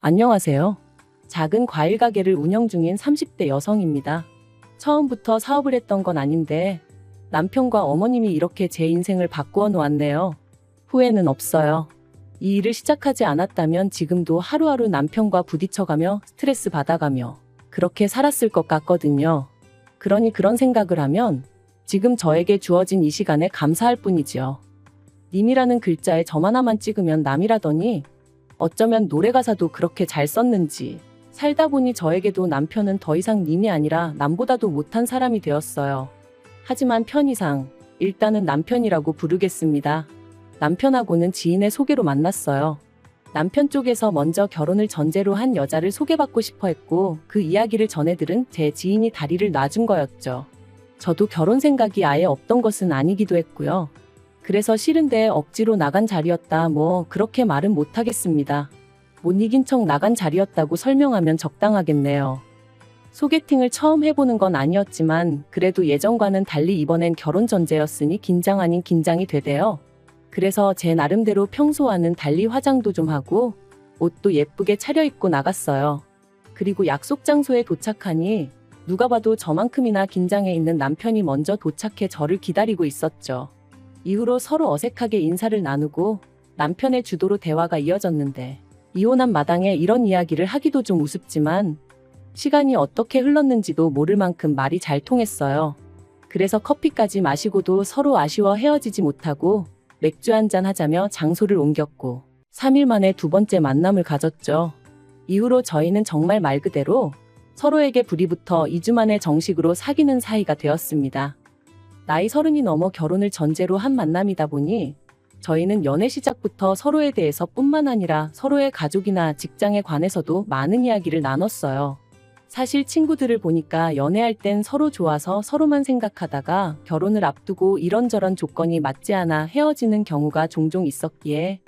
안녕하세요. 작은 과일 가게를 운영 중인 30대 여성입니다. 처음부터 사업을 했던 건 아닌데 남편과 어머님이 이렇게 제 인생을 바꾸어 놓았네요. 후회는 없어요. 이 일을 시작하지 않았다면 지금도 하루하루 남편과 부딪혀가며 스트레스 받아가며 그렇게 살았을 것 같거든요. 그러니 그런 생각을 하면 지금 저에게 주어진 이 시간에 감사할 뿐이지요. 님이라는 글자에 점 하나만 찍으면 남이라더니 어쩌면 노래 가사도 그렇게 잘 썼는지 살다 보니 저에게도 남편은 더 이상 님이 아니라 남보다도 못한 사람이 되었어요. 하지만 편의상 일단은 남편이라고 부르겠습니다. 남편하고는 지인의 소개로 만났어요. 남편 쪽에서 먼저 결혼을 전제로 한 여자를 소개받고 싶어 했고 그 이야기를 전해 들은 제 지인이 다리를 놔준 거였죠. 저도 결혼 생각이 아예 없던 것은 아니기도 했고요. 그래서 싫은데 억지로 나간 자리였다 그렇게 말은 못하겠습니다. 못 이긴 척 나간 자리였다고 설명하면 적당하겠네요. 소개팅을 처음 해보는 건 아니었지만 그래도 예전과는 달리 이번엔 결혼 전제였으니 긴장 아닌 긴장이 되대요. 그래서 제 나름대로 평소와는 달리 화장도 좀 하고 옷도 예쁘게 차려입고 나갔어요. 그리고 약속 장소에 도착하니 누가 봐도 저만큼이나 긴장해 있는 남편이 먼저 도착해 저를 기다리고 있었죠. 이후로 서로 어색하게 인사를 나누고 남편의 주도로 대화가 이어졌는데 이혼한 마당에 이런 이야기를 하기도 좀 우습지만 시간이 어떻게 흘렀는지도 모를 만큼 말이 잘 통했어요. 그래서 커피까지 마시고도 서로 아쉬워 헤어지지 못하고 맥주 한잔 하자며 장소를 옮겼고 3일 만에 두 번째 만남을 가졌죠. 이후로 저희는 정말 말 그대로 서로에게 불이 붙어 2주 만에 정식으로 사귀는 사이가 되었습니다. 나이 30이 넘어 결혼을 전제로 한 만남이다 보니 저희는 연애 시작부터 서로에 대해서 뿐만 아니라 서로의 가족이나 직장에 관해서도 많은 이야기를 나눴어요. 사실 친구들을 보니까 연애할 땐 서로 좋아서 서로만 생각하다가 결혼을 앞두고 이런저런 조건이 맞지 않아 헤어지는 경우가 종종 있었기에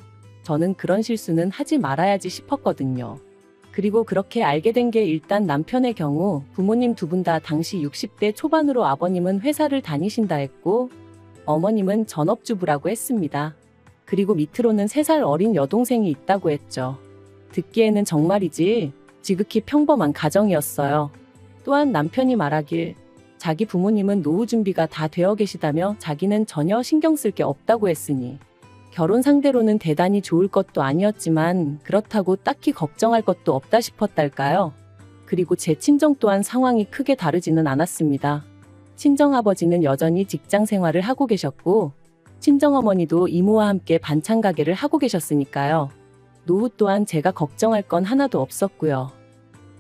저는 그런 실수는 하지 말아야지 싶었거든요. 그리고 그렇게 알게 된 게 일단 남편의 경우 부모님 두 분 다 당시 60대 초반으로 아버님은 회사를 다니신다 했고 어머님은 전업주부라고 했습니다. 그리고 밑으로는 3살 어린 여동생이 있다고 했죠. 듣기에는 정말이지 지극히 평범한 가정이었어요. 또한 남편이 말하길 자기 부모님은 노후 준비가 다 되어 계시다며 자기는 전혀 신경 쓸 게 없다고 했으니 결혼 상대로는 대단히 좋을 것도 아니었지만 그렇다고 딱히 걱정할 것도 없다 싶었달까요? 그리고 제 친정 또한 상황이 크게 다르지는 않았습니다. 친정아버지는 여전히 직장 생활을 하고 계셨고 친정어머니도 이모와 함께 반찬 가게를 하고 계셨으니까요. 노후 또한 제가 걱정할 건 하나도 없었고요.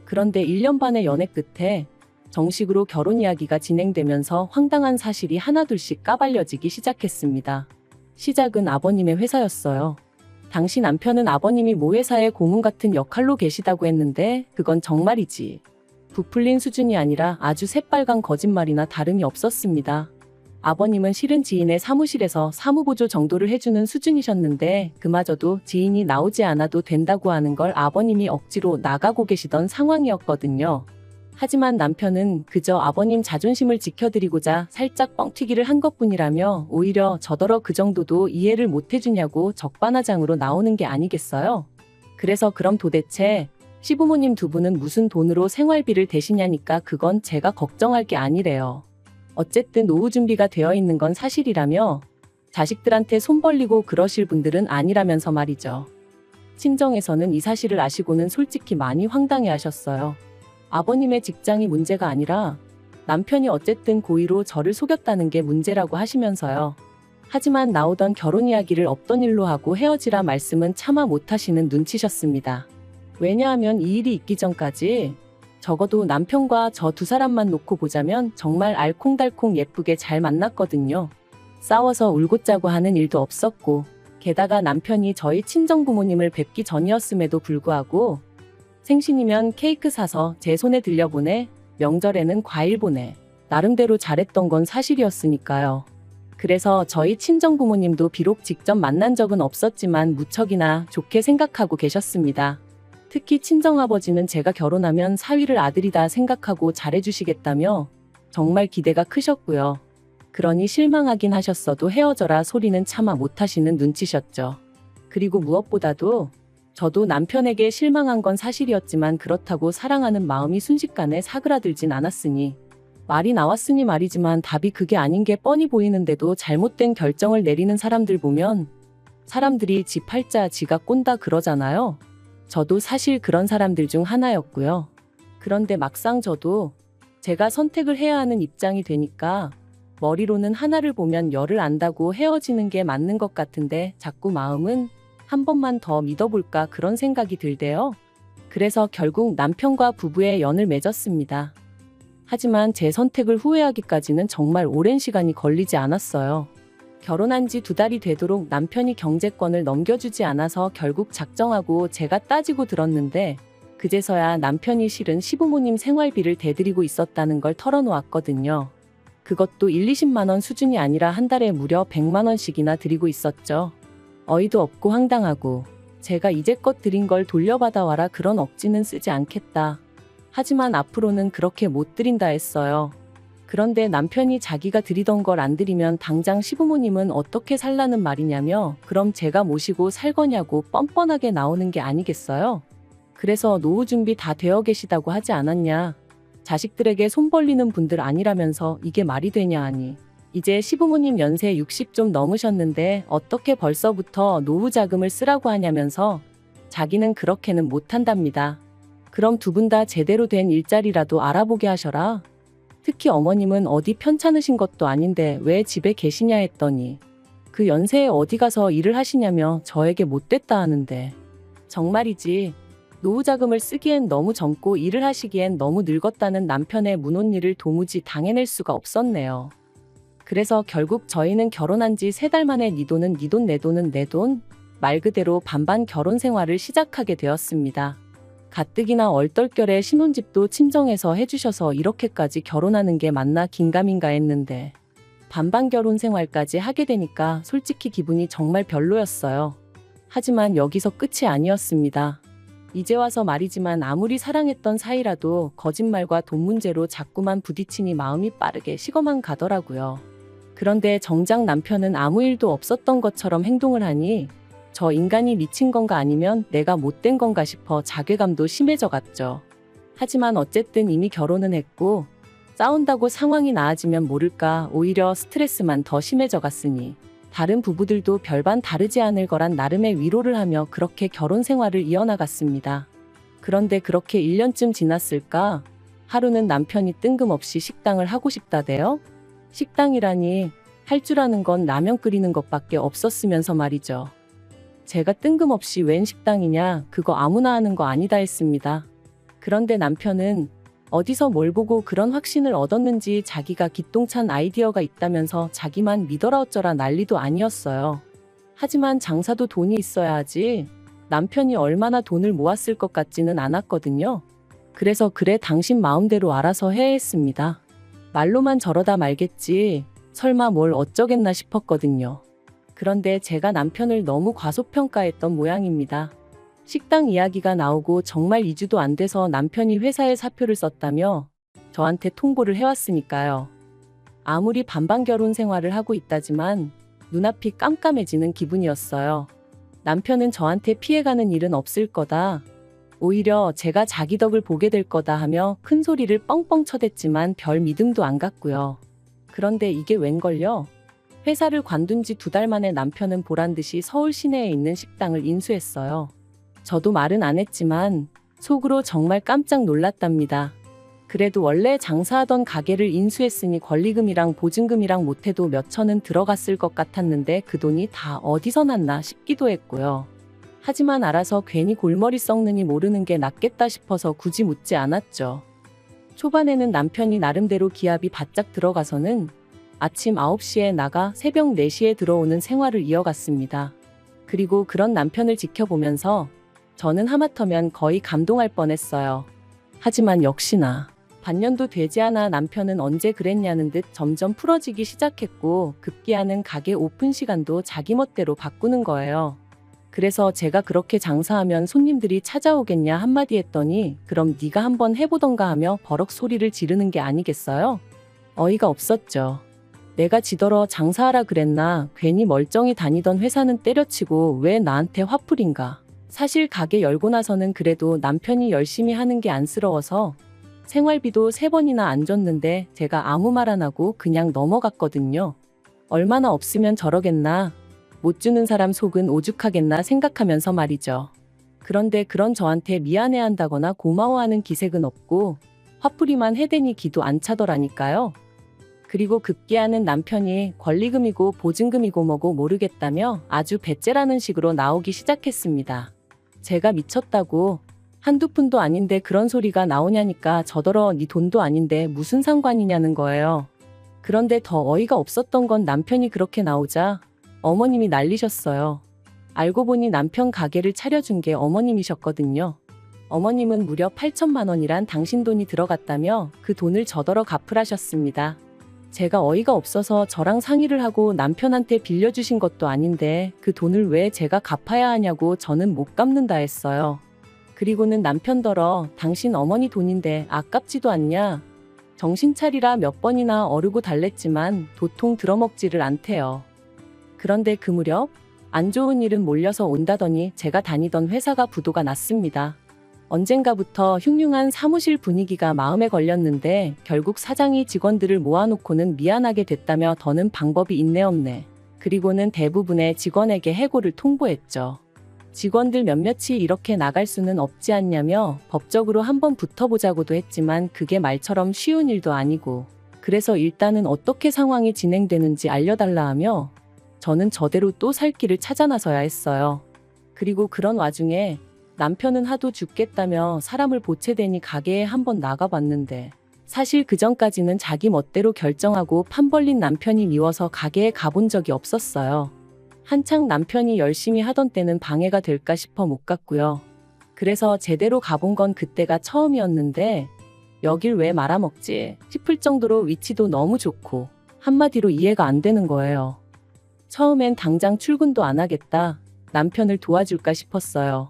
그런데 1년 반의 연애 끝에 정식으로 결혼 이야기가 진행되면서 황당한 사실이 하나둘씩 까발려지기 시작했습니다. 시작은 아버님의 회사였어요. 당시 남편은 아버님이 모 회사의 고문 같은 역할로 계시다고 했는데 그건 정말이지 부풀린 수준이 아니라 아주 새빨간 거짓말이나 다름이 없었습니다. 아버님은 실은 지인의 사무실에서 사무보조 정도를 해주는 수준이셨는데 그마저도 지인이 나오지 않아도 된다고 하는 걸 아버님이 억지로 나가고 계시던 상황이었거든요. 하지만 남편은 그저 아버님 자존심을 지켜드리고자 살짝 뻥튀기를 한 것뿐이라며 오히려 저더러 그 정도도 이해를 못해주냐고 적반하장으로 나오는 게 아니겠어요? 그래서 그럼 도대체 시부모님 두 분은 무슨 돈으로 생활비를 대시냐니까 그건 제가 걱정할 게 아니래요. 어쨌든 노후 준비가 되어 있는 건 사실이라며 자식들한테 손 벌리고 그러실 분들은 아니라면서 말이죠. 친정에서는 이 사실을 아시고는 솔직히 많이 황당해 하셨어요. 아버님의 직장이 문제가 아니라 남편이 어쨌든 고의로 저를 속였다는 게 문제라고 하시면서요. 하지만 나오던 결혼 이야기를 없던 일로 하고 헤어지라 말씀은 차마 못하시는 눈치셨습니다. 왜냐하면 이 일이 있기 전까지 적어도 남편과 저 두 사람만 놓고 보자면 정말 알콩달콩 예쁘게 잘 만났거든요. 싸워서 울고 짜고 하는 일도 없었고 게다가 남편이 저희 친정부모님을 뵙기 전이었음에도 불구하고 생신이면 케이크 사서 제 손에 들려보내, 명절에는 과일 보내. 나름대로 잘했던 건 사실이었으니까요. 그래서 저희 친정부모님도 비록 직접 만난 적은 없었지만 무척이나 좋게 생각하고 계셨습니다. 특히 친정아버지는 제가 결혼하면 사위를 아들이다 생각하고 잘해주시겠다며 정말 기대가 크셨고요. 그러니 실망하긴 하셨어도 헤어져라 소리는 차마 못하시는 눈치셨죠. 그리고 무엇보다도 저도 남편에게 실망한 건 사실이었지만 그렇다고 사랑하는 마음이 순식간에 사그라들진 않았으니 말이 나왔으니 말이지만 답이 그게 아닌 게 뻔히 보이는데도 잘못된 결정을 내리는 사람들 보면 사람들이 지 팔자 지가 꼰다 그러잖아요. 저도 사실 그런 사람들 중 하나였고요. 그런데 막상 저도 제가 선택을 해야 하는 입장이 되니까 머리로는 하나를 보면 열을 안다고 헤어지는 게 맞는 것 같은데 자꾸 마음은 한 번만 더 믿어볼까 그런 생각이 들대요. 그래서 결국 남편과 부부의 연을 맺었습니다. 하지만 제 선택을 후회하기까지는 정말 오랜 시간이 걸리지 않았어요. 결혼한 지 2달이 되도록 남편이 경제권을 넘겨주지 않아서 결국 작정하고 제가 따지고 들었는데 그제서야 남편이 실은 시부모님 생활비를 대드리고 있었다는 걸 털어놓았거든요. 그것도 1, 20만 원 수준이 아니라 한 달에 무려 100만 원씩이나 드리고 있었죠. 어이도 없고 황당하고 제가 이제껏 드린 걸 돌려받아 와라 그런 억지는 쓰지 않겠다. 하지만 앞으로는 그렇게 못 드린다 했어요. 그런데 남편이 자기가 드리던 걸 안 드리면 당장 시부모님은 어떻게 살라는 말이냐며 그럼 제가 모시고 살 거냐고 뻔뻔하게 나오는 게 아니겠어요? 그래서 노후 준비 다 되어 계시다고 하지 않았냐. 자식들에게 손 벌리는 분들 아니라면서 이게 말이 되냐 하니. 이제 시부모님 연세 60 좀 넘으셨는데 어떻게 벌써부터 노후 자금을 쓰라고 하냐면서 자기는 그렇게는 못한답니다. 그럼 두 분 다 제대로 된 일자리라도 알아보게 하셔라. 특히 어머님은 어디 편찮으신 것도 아닌데 왜 집에 계시냐 했더니 그 연세에 어디 가서 일을 하시냐며 저에게 못됐다 하는데 정말이지 노후 자금을 쓰기엔 너무 젊고 일을 하시기엔 너무 늙었다는 남편의 문혼일을 도무지 당해낼 수가 없었네요. 그래서 결국 저희는 결혼한 지 3달 만에 네 돈은 네 돈, 내 돈은 내 돈, 말 그대로 반반 결혼 생활을 시작하게 되었습니다. 가뜩이나 얼떨결에 신혼집도 친정에서 해주셔서 이렇게까지 결혼하는 게 맞나 긴가민가 했는데 반반 결혼 생활까지 하게 되니까 솔직히 기분이 정말 별로였어요. 하지만 여기서 끝이 아니었습니다. 이제 와서 말이지만 아무리 사랑했던 사이라도 거짓말과 돈 문제로 자꾸만 부딪히니 마음이 빠르게 식어만 가더라고요. 그런데 정작 남편은 아무 일도 없었던 것처럼 행동을 하니 저 인간이 미친 건가 아니면 내가 못된 건가 싶어 자괴감도 심해져 갔죠. 하지만 어쨌든 이미 결혼은 했고 싸운다고 상황이 나아지면 모를까 오히려 스트레스만 더 심해져 갔으니 다른 부부들도 별반 다르지 않을 거란 나름의 위로를 하며 그렇게 결혼 생활을 이어나갔습니다. 그런데 그렇게 1년쯤 지났을까? 하루는 남편이 뜬금없이 식당을 하고 싶다대요? 식당이라니 할 줄 아는 건 라면 끓이는 것밖에 없었으면서 말이죠. 제가 뜬금없이 웬 식당이냐 그거 아무나 하는 거 아니다 했습니다. 그런데 남편은 어디서 뭘 보고 그런 확신을 얻었는지 자기가 기똥찬 아이디어가 있다면서 자기만 믿어라 어쩌라 난리도 아니었어요. 하지만 장사도 돈이 있어야 하지 남편이 얼마나 돈을 모았을 것 같지는 않았거든요. 그래서 그래 당신 마음대로 알아서 해 했습니다. 말로만 저러다 말겠지 설마 뭘 어쩌겠나 싶었거든요. 그런데 제가 남편을 너무 과소평가했던 모양입니다. 식당 이야기가 나오고 정말 2주도 안 돼서 남편이 회사에 사표를 썼다며 저한테 통보를 해왔으니까요. 아무리 반반 결혼 생활을 하고 있다지만 눈앞이 깜깜해지는 기분이었어요. 남편은 저한테 피해가는 일은 없을 거다. 오히려 제가 자기 덕을 보게 될 거다 하며 큰 소리를 뻥뻥 쳐댔지만 별 믿음도 안 갔고요. 그런데 이게 웬걸요? 회사를 관둔 지 2달 만에 남편은 보란듯이 서울 시내에 있는 식당을 인수했어요. 저도 말은 안 했지만 속으로 정말 깜짝 놀랐답니다. 그래도 원래 장사하던 가게를 인수했으니 권리금이랑 보증금이랑 못해도 몇 천은 들어갔을 것 같았는데 그 돈이 다 어디서 났나 싶기도 했고요. 하지만 알아서 괜히 골머리 썩느니 모르는 게 낫겠다 싶어서 굳이 묻지 않았죠. 초반에는 남편이 나름대로 기합이 바짝 들어가서는 아침 9시에 나가 새벽 4시에 들어오는 생활을 이어갔습니다. 그리고 그런 남편을 지켜보면서 저는 하마터면 거의 감동할 뻔했어요. 하지만 역시나 반년도 되지 않아 남편은 언제 그랬냐는 듯 점점 풀어지기 시작했고 급기야는 가게 오픈 시간도 자기 멋대로 바꾸는 거예요. 그래서 제가 그렇게 장사하면 손님들이 찾아오겠냐 한마디 했더니 그럼 네가 한번 해보던가 하며 버럭 소리를 지르는 게 아니겠어요? 어이가 없었죠. 내가 지더러 장사하라 그랬나 괜히 멀쩡히 다니던 회사는 때려치고 왜 나한테 화풀인가. 사실 가게 열고 나서는 그래도 남편이 열심히 하는 게 안쓰러워서 생활비도 3번이나 안 줬는데 제가 아무 말 안 하고 그냥 넘어갔거든요. 얼마나 없으면 저러겠나, 못 주는 사람 속은 오죽하겠나 생각하면서 말이죠. 그런데 그런 저한테 미안해한다거나 고마워하는 기색은 없고 화풀이만 해대니 기도 안 차더라니까요. 그리고 급기야는 남편이 권리금이고 보증금이고 뭐고 모르겠다며 아주 배째라는 식으로 나오기 시작했습니다. 제가 미쳤다고, 한두 푼도 아닌데 그런 소리가 나오냐니까 저더러 네 돈도 아닌데 무슨 상관이냐는 거예요. 그런데 더 어이가 없었던 건 남편이 그렇게 나오자 어머님이 난리셨어요. 알고 보니 남편 가게를 차려준 게 어머님이셨거든요. 어머님은 무려 8천만 원이란 당신 돈이 들어갔다며 그 돈을 저더러 갚으라셨습니다. 제가 어이가 없어서 저랑 상의를 하고 남편한테 빌려주신 것도 아닌데 그 돈을 왜 제가 갚아야 하냐고 저는 못 갚는다 했어요. 그리고는 남편더러 당신 어머니 돈인데 아깝지도 않냐? 정신 차리라 몇 번이나 어르고 달랬지만 도통 들어먹지를 않대요. 그런데 그 무렵 안 좋은 일은 몰려서 온다더니 제가 다니던 회사가 부도가 났습니다. 언젠가부터 흉흉한 사무실 분위기가 마음에 걸렸는데 결국 사장이 직원들을 모아놓고는 미안하게 됐다며 더는 방법이 있네 없네. 그리고는 대부분의 직원에게 해고를 통보했죠. 직원들 몇몇이 이렇게 나갈 수는 없지 않냐며 법적으로 한번 붙어보자고도 했지만 그게 말처럼 쉬운 일도 아니고, 그래서 일단은 어떻게 상황이 진행되는지 알려달라 하며 저는 저대로 또 살 길을 찾아 나서야 했어요. 그리고 그런 와중에 남편은 하도 죽겠다며 사람을 보채대니 가게에 한번 나가봤는데 사실 그전까지는 자기 멋대로 결정하고 판 벌린 남편이 미워서 가게에 가본 적이 없었어요. 한창 남편이 열심히 하던 때는 방해가 될까 싶어 못 갔고요. 그래서 제대로 가본 건 그때가 처음이었는데 여길 왜 말아먹지 싶을 정도로 위치도 너무 좋고 한마디로 이해가 안 되는 거예요. 처음엔 당장 출근도 안 하겠다, 남편을 도와줄까 싶었어요.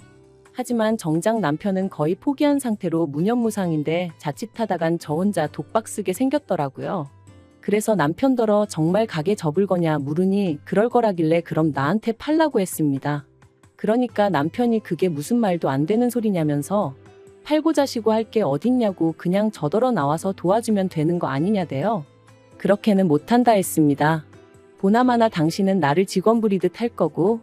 하지만 정작 남편은 거의 포기한 상태로 무념무상인데 자칫하다간 저 혼자 독박 쓰게 생겼더라고요. 그래서 남편더러 정말 가게 접을 거냐 물으니 그럴 거라길래 그럼 나한테 팔라고 했습니다. 그러니까 남편이 그게 무슨 말도 안 되는 소리냐면서 팔고 자시고 할 게 어딨냐고 그냥 저더러 나와서 도와주면 되는 거 아니냐대요. 그렇게는 못한다 했습니다. 보나마나 당신은 나를 직원 부리듯 할 거고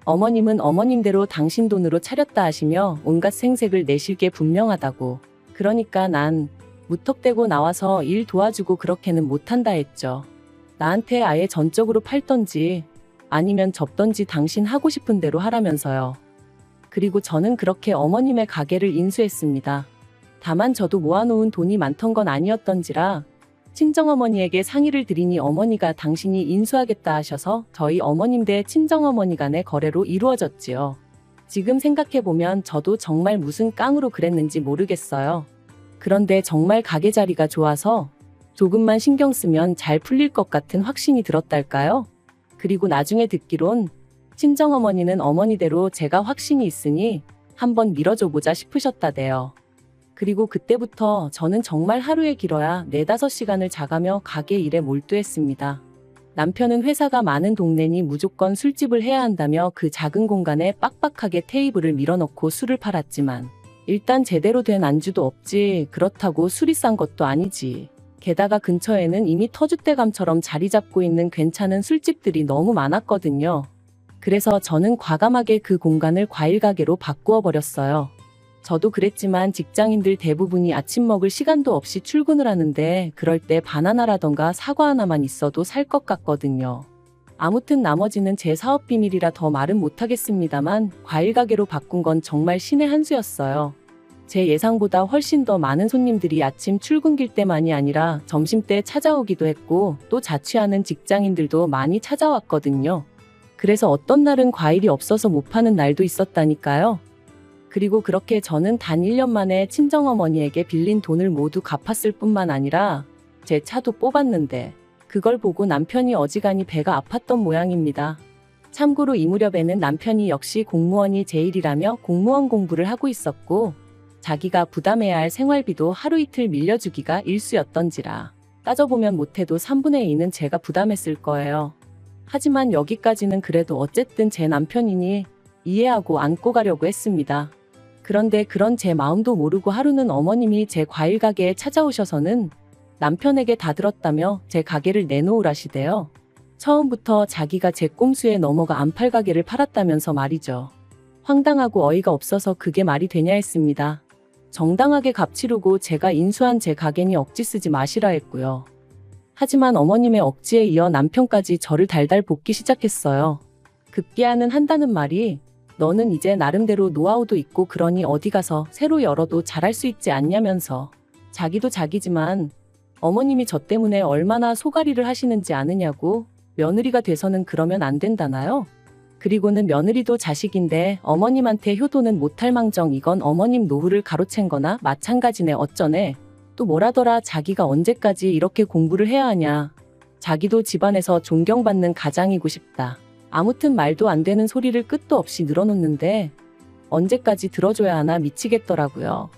어머님은 어머님대로 당신 돈으로 차렸다 하시며 온갖 생색을 내실 게 분명하다고. 그러니까 난 무턱대고 나와서 일 도와주고 그렇게는 못한다 했죠. 나한테 아예 전적으로 팔던지 아니면 접던지 당신 하고 싶은 대로 하라면서요. 그리고 저는 그렇게 어머님의 가게를 인수했습니다. 다만 저도 모아놓은 돈이 많던 건 아니었던지라 친정어머니에게 상의를 드리니 어머니가 당신이 인수하겠다 하셔서 저희 어머님 대 친정어머니 간의 거래로 이루어졌지요. 지금 생각해보면 저도 정말 무슨 깡으로 그랬는지 모르겠어요. 그런데 정말 가게 자리가 좋아서 조금만 신경 쓰면 잘 풀릴 것 같은 확신이 들었달까요? 그리고 나중에 듣기론 친정어머니는 어머니대로 제가 확신이 있으니 한번 밀어줘보자 싶으셨다대요. 그리고 그때부터 저는 정말 하루에 길어야 4-5시간을 자가며 가게 일에 몰두했습니다. 남편은 회사가 많은 동네니 무조건 술집을 해야 한다며 그 작은 공간에 빡빡하게 테이블을 밀어넣고 술을 팔았지만 일단 제대로 된 안주도 없지, 그렇다고 술이 싼 것도 아니지. 게다가 근처에는 이미 터줏대감처럼 자리 잡고 있는 괜찮은 술집들이 너무 많았거든요. 그래서 저는 과감하게 그 공간을 과일가게로 바꾸어 버렸어요. 저도 그랬지만 직장인들 대부분이 아침 먹을 시간도 없이 출근을 하는데 그럴 때 바나나라던가 사과 하나만 있어도 살 것 같거든요. 아무튼 나머지는 제 사업 비밀이라 더 말은 못하겠습니다만 과일가게로 바꾼 건 정말 신의 한 수였어요. 제 예상보다 훨씬 더 많은 손님들이 아침 출근길 때만이 아니라 점심때 찾아오기도 했고 또 자취하는 직장인들도 많이 찾아왔거든요. 그래서 어떤 날은 과일이 없어서 못 파는 날도 있었다니까요. 그리고 그렇게 저는 단 1년 만에 친정어머니에게 빌린 돈을 모두 갚았을 뿐만 아니라 제 차도 뽑았는데 그걸 보고 남편이 어지간히 배가 아팠던 모양입니다. 참고로 이 무렵에는 남편이 역시 공무원이 제일이라며 공무원 공부를 하고 있었고 자기가 부담해야 할 생활비도 하루 이틀 밀려주기가 일쑤였던지라 따져보면 못해도 3분의 2는 제가 부담했을 거예요. 하지만 여기까지는 그래도 어쨌든 제 남편이니 이해하고 안고 가려고 했습니다. 그런데 그런 제 마음도 모르고 하루는 어머님이 제 과일 가게에 찾아오셔서는 남편에게 다 들었다며 제 가게를 내놓으라시대요. 처음부터 자기가 제 꼼수에 넘어가 안팔 가게를 팔았다면서 말이죠. 황당하고 어이가 없어서 그게 말이 되냐 했습니다. 정당하게 값 치르고 제가 인수한 제 가게니 억지 쓰지 마시라 했고요. 하지만 어머님의 억지에 이어 남편까지 저를 달달 볶기 시작했어요. 급기야는 한다는 말이 너는 이제 나름대로 노하우도 있고 그러니 어디 가서 새로 열어도 잘할 수 있지 않냐면서 자기도 자기지만 어머님이 저 때문에 얼마나 소가리를 하시는지 아느냐고 며느리가 돼서는 그러면 안 된다나요? 그리고는 며느리도 자식인데 어머님한테 효도는 못할 망정 이건 어머님 노후를 가로챈 거나 마찬가지네 어쩌네. 또 뭐라더라 자기가 언제까지 이렇게 공부를 해야 하냐. 자기도 집안에서 존경받는 가장이고 싶다. 아무튼 말도 안 되는 소리를 끝도 없이 늘어놓는데 언제까지 들어줘야 하나 미치겠더라고요.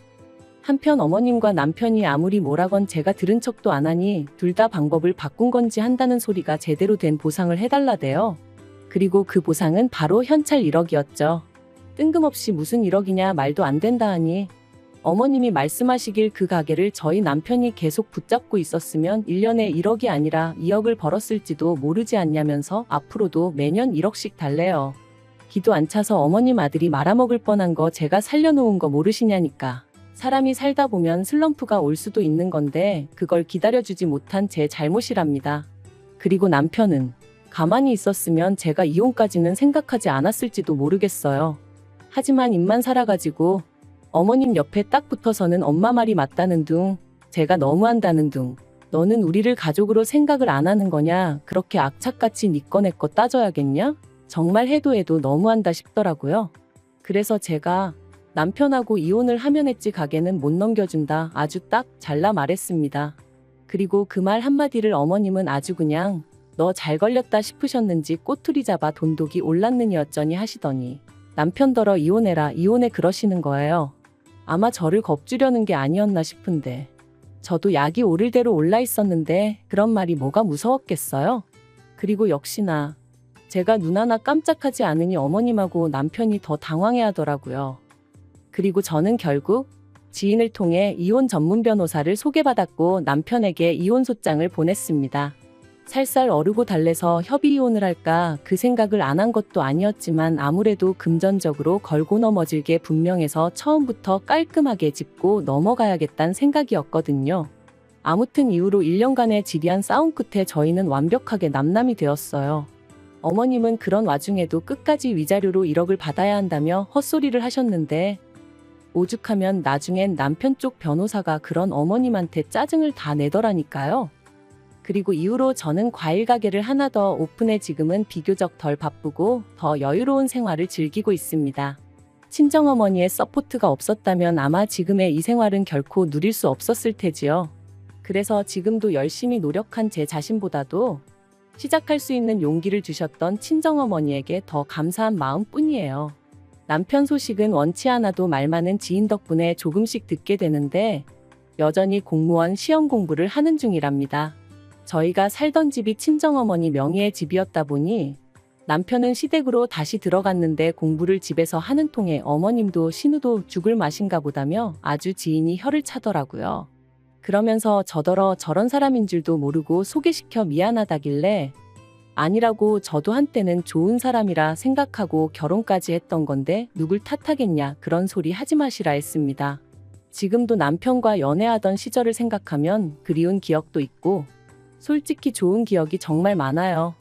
한편 어머님과 남편이 아무리 뭐라건 제가 들은 척도 안 하니 둘 다 방법을 바꾼 건지 한다는 소리가 제대로 된 보상을 해달라대요. 그리고 그 보상은 바로 현찰 1억이었죠. 뜬금없이 무슨 1억이냐 말도 안 된다 하니 어머님이 말씀하시길 그 가게를 저희 남편이 계속 붙잡고 있었으면 1년에 1억이 아니라 2억을 벌었을지도 모르지 않냐면서 앞으로도 매년 1억씩 달래요. 기도 안 차서 어머님 아들이 말아먹을 뻔한 거 제가 살려놓은 거 모르시냐니까. 사람이 살다 보면 슬럼프가 올 수도 있는 건데 그걸 기다려주지 못한 제 잘못이랍니다. 그리고 남편은 가만히 있었으면 제가 이혼까지는 생각하지 않았을지도 모르겠어요. 하지만 입만 살아가지고 어머님 옆에 딱 붙어서는 엄마 말이 맞다는 둥, 제가 너무한다는 둥, 너는 우리를 가족으로 생각을 안 하는 거냐, 그렇게 악착같이 니 거 내 거 따져야겠냐? 정말 해도 너무한다 싶더라고요. 그래서 제가 남편하고 이혼을 하면 했지 가게는 못 넘겨준다 아주 딱 잘라 말했습니다. 그리고 그 말 한마디를 어머님은 아주 그냥 너 잘 걸렸다 싶으셨는지 꼬투리 잡아 돈독이 올랐느니 어쩌니 하시더니 남편더러 이혼해라 이혼해 그러시는 거예요. 아마 저를 겁주려는 게 아니었나 싶은데 저도 약이 오를 대로 올라 있었는데 그런 말이 뭐가 무서웠겠어요? 그리고 역시나 제가 눈 하나 깜짝하지 않으니 어머님하고 남편이 더 당황해 하더라고요. 그리고 저는 결국 지인을 통해 이혼 전문 변호사를 소개받았고 남편에게 이혼소장을 보냈습니다. 살살 어르고 달래서 협의 이혼을 할까 그 생각을 안 한 것도 아니었지만 아무래도 금전적으로 걸고 넘어질 게 분명해서 처음부터 깔끔하게 짚고 넘어가야겠다는 생각이었거든요. 아무튼 이후로 1년간의 지리한 싸움 끝에 저희는 완벽하게 남남이 되었어요. 어머님은 그런 와중에도 끝까지 위자료로 1억을 받아야 한다며 헛소리를 하셨는데 오죽하면 나중엔 남편 쪽 변호사가 그런 어머님한테 짜증을 다 내더라니까요. 그리고 이후로 저는 과일 가게를 하나 더 오픈해 지금은 비교적 덜 바쁘고 더 여유로운 생활을 즐기고 있습니다. 친정어머니의 서포트가 없었다면 아마 지금의 이 생활은 결코 누릴 수 없었을 테지요. 그래서 지금도 열심히 노력한 제 자신보다도 시작할 수 있는 용기를 주셨던 친정어머니에게 더 감사한 마음뿐이에요. 남편 소식은 원치 않아도 말 많은 지인 덕분에 조금씩 듣게 되는데 여전히 공무원 시험 공부를 하는 중이랍니다. 저희가 살던 집이 친정어머니 명의의 집이었다 보니 남편은 시댁으로 다시 들어갔는데 공부를 집에서 하는 통에 어머님도 신우도 죽을 맛인가 보다며 아주 지인이 혀를 차더라고요. 그러면서 저더러 저런 사람인 줄도 모르고 소개시켜 미안하다길래 아니라고 저도 한때는 좋은 사람이라 생각하고 결혼까지 했던 건데 누굴 탓하겠냐 그런 소리 하지 마시라 했습니다. 지금도 남편과 연애하던 시절을 생각하면 그리운 기억도 있고 솔직히 좋은 기억이 정말 많아요.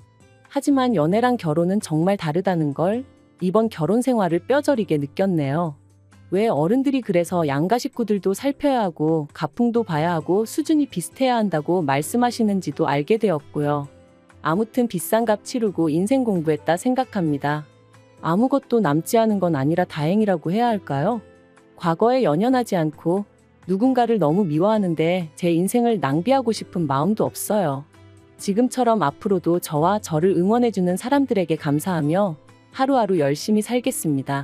하지만 연애랑 결혼은 정말 다르다는 걸 이번 결혼 생활을 뼈저리게 느꼈네요. 왜 어른들이 그래서 양가 식구들도 살펴야 하고 가풍도 봐야 하고 수준이 비슷해야 한다고 말씀하시는지도 알게 되었고요. 아무튼 비싼 값 치르고 인생 공부했다 생각합니다. 아무것도 남지 않은 건 아니라 다행이라고 해야 할까요? 과거에 연연하지 않고 누군가를 너무 미워하는데 제 인생을 낭비하고 싶은 마음도 없어요. 지금처럼 앞으로도 저와 저를 응원해주는 사람들에게 감사하며 하루하루 열심히 살겠습니다.